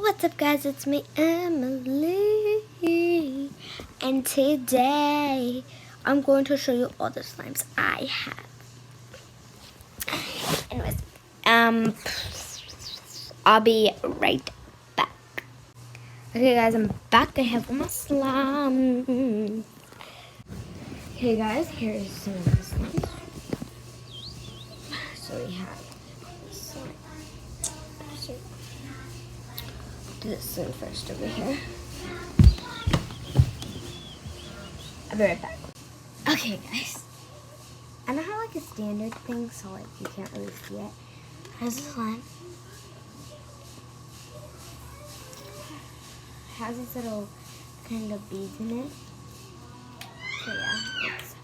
What's up, guys? It's me, Emily, and today I'm going to show you all the slimes I have. Anyways, I'll be right back. Okay, guys, I'm back. I have all my slime. Okay, guys, here's some of the slimes. So we have slime. Do this one first over here. I'll be right back. Okay, guys. I don't have like a standard thing, so like you can't really see it. Here's the slime. It has these little kind of beads in it. So yeah, it's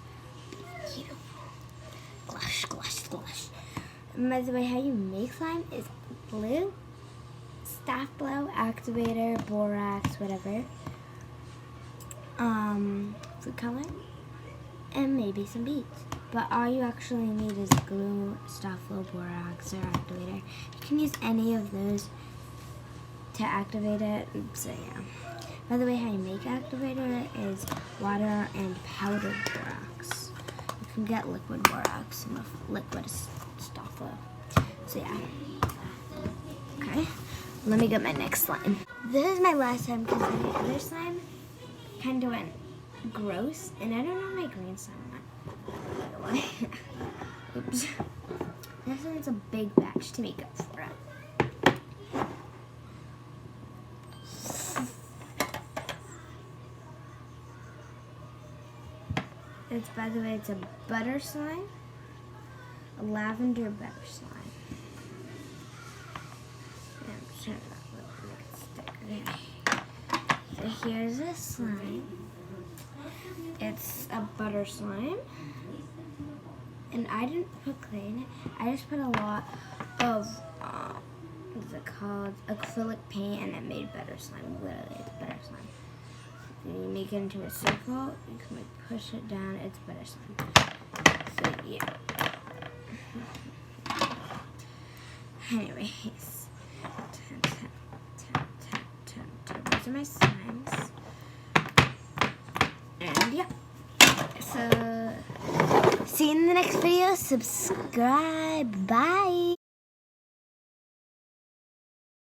beautiful. Glush, glush, glush. And by the way, how you make slime is glue, staff blow, activator, borax, whatever. Food coloring, and maybe some beads. But all you actually need is glue, staff blow, borax, or activator. You can use any of those to activate it. So yeah. By the way, how you make activator is water and powdered borax. You can get liquid borax and liquid staff blow. So yeah. Okay. Let me get my next slime. This is my last time because my other slime kind of went gross, and I don't know my green slime went. Oops. This one's a big batch to make up for it. It's, by the way, it's a butter slime, a lavender butter slime. Turn it up, make it stick. Okay. So here's this slime. It's a butter slime. And I didn't put clay in it. I just put a lot of, what's it called? Acrylic paint, and it made butter slime. Literally, it's butter slime. And you make it into a circle. You can like push it down. It's butter slime. So yeah. Anyways. Those are my slimes. And yeah. So see you in the next video. Subscribe. Bye.